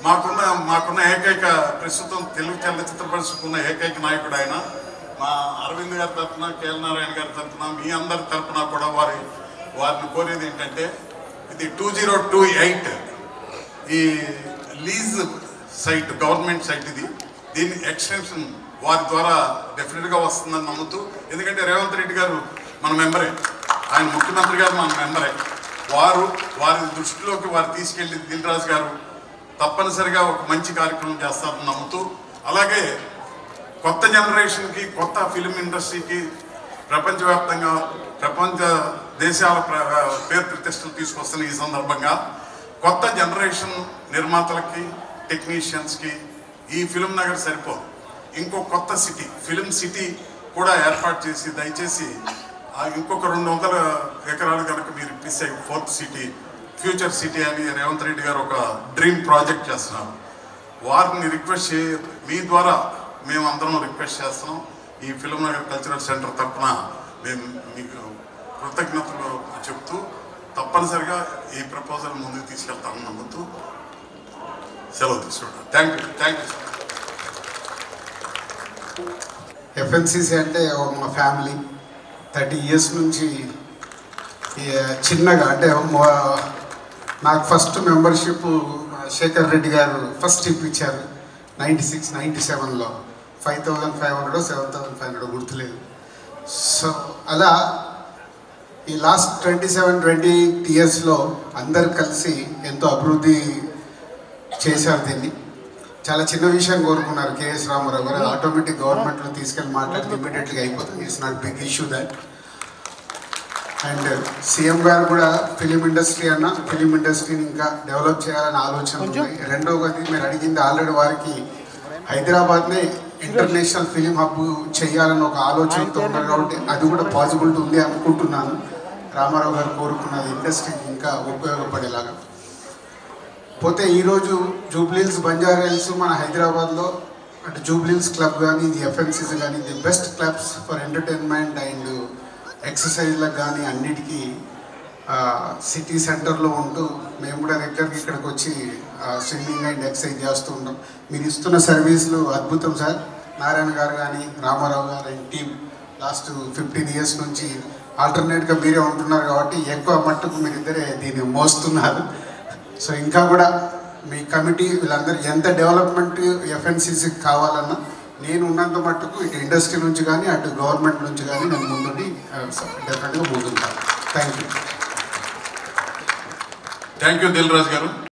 మాకున్న ఏకైక ప్రస్తుతం తెలుగు చలనచిత్ర పరిశ్రమకున్న ఏకైక నాయకుడు ఆయన. మా అరవింద్ గారి తరఫున, కేఎల్ నారాయణ గారి తరఫున, మీ అందరి తరఫున కూడా వారిని కోరేది ఏంటంటే, ఇది 2028 ఈ లీజ్ సైట్, గవర్నమెంట్ సైట్ ఇది. దీని ఎక్స్టెన్షన్ వారి ద్వారా డెఫినెట్గా వస్తుందని నమ్ముతూ, ఎందుకంటే రేవంత్ రెడ్డి గారు మన మెంబరే, ఆయన ముఖ్యమంత్రి గారు మన మెంబరే. వారి దృష్టిలోకి తీసుకెళ్ళి దిల్ రాజు గారు తప్పనిసరిగా ఒక మంచి కార్యక్రమం చేస్తారని నమ్ముతూ, అలాగే కొత్త జనరేషన్కి, కొత్త ఫిలిం ఇండస్ట్రీకి ప్రపంచవ్యాప్తంగా ప్రపంచ దేశాల పేరు ప్రతిష్టలు తీసుకొస్తున్న ఈ సందర్భంగా కొత్త జనరేషన్ నిర్మాతలకి, టెక్నీషియన్స్కి ఈ ఫిలిం నగర్ సరిపోదు, ఇంకో కొత్త సిటీ, ఫిలిం సిటీ కూడా ఏర్పాటు చేసి దయచేసి ఇంకొక 200 ఎకరాలు కనుక మీరు ఇప్పిస్తే 4th సిటీ, ఫ్యూచర్ సిటీ అని రేవంత్ రెడ్డి గారు ఒక డ్రీమ్ ప్రాజెక్ట్ చేస్తున్నారు. వారిని రిక్వెస్ట్ మీ ద్వారా మేము అందరం రిక్వెస్ట్ చేస్తున్నాం. ఈ ఫిలిం నగర్ కల్చరల్ సెంటర్ తరఫున మేము మీకు కృతజ్ఞతలు చెప్తూ తప్పనిసరిగా ఈ ప్రపోజల్ ముందుకు తీసుకెళ్తామని నమ్ముతూ సెలవు తీసుకుంటాం. Thank you. ఎఫ్ఎన్సిసి అంటే మా ఫ్యామిలీ 30 years నుంచి చిన్నగా, అంటే నాకు ఫస్ట్ మెంబర్షిప్ శేఖర్ రెడ్డి గారు ఫస్ట్ ఇప్పించారు 96-97లో 5,500 7,500 గుర్తులేదు. సో అలా ఈ లాస్ట్ 27-28 yearsలో అందరు కలిసి ఎంతో అభివృద్ధి చేశారు. దీన్ని చాలా చిన్న విషయం కోరుకున్నారు కేఎస్ రామారావు గారు, ఆటోమేటిక్ గవర్నమెంట్లో తీసుకెళ్ళి మాట్లాడితే ఇమీడియట్గా అయిపోతుంది. It's not big issue that. And CM గారు కూడా ఫిలిం ఇండస్ట్రీని ఇంకా డెవలప్ చేయాలని ఆలోచన ఉంది. రెండవది మీరు అడిగింది ఆల్రెడీ వారికి హైదరాబాద్నే ఇంటర్నేషనల్ ఫిలిం హబ్ చేయాలని ఒక ఆలోచనతో ఉన్నారు కాబట్టి అది కూడా పాసిబిలిటీ ఉంది అనుకుంటున్నాను. రామారావు గారు కోరుకున్నది ఇండస్ట్రీకి ఇంకా ఉపయోగపడేలాగా. పోతే ఈరోజు జూబ్లీహిల్స్, బంజారాహిల్స్ మన హైదరాబాద్లో అంటే జూబ్లీహిల్స్ క్లబ్ కానీ, ఇది ఎఫ్ఎన్సిసి కానీ, the best clubs for entertainment and ఎక్సర్సైజ్లకు కానీ అన్నిటికీ సిటీ సెంటర్లో ఉంటూ మేము కూడా ఇక్కడికి వచ్చి స్విమ్మింగ్ అండ్ ఎక్సర్సైజ్ చేస్తూ ఉంటాం. మీరు ఇస్తున్న సర్వీసులు అద్భుతం సార్. నారాయణ గారు కానీ, రామారావు గారు అండ్ టీం లాస్ట్ 15 years నుంచి ఆల్టర్నేట్గా మీరే ఉంటున్నారు కాబట్టి ఎక్కువ మట్టుకు మీరిద్దరే దీన్ని మోస్తున్నారు. సో ఇంకా కూడా మీ కమిటీ వీళ్ళందరూ ఎంత డెవలప్మెంట్ ఎఫ్ఎన్సిసికి కావాలన్నా నేను ఉన్నంత మట్టుకు ఇటు ఇండస్ట్రీ నుంచి కానీ అటు గవర్నమెంట్ నుంచి కానీ నేను ముందుండి డెఫినెట్గా ముందుంటాను. థ్యాంక్ యూ దిల్ రాజు గారు.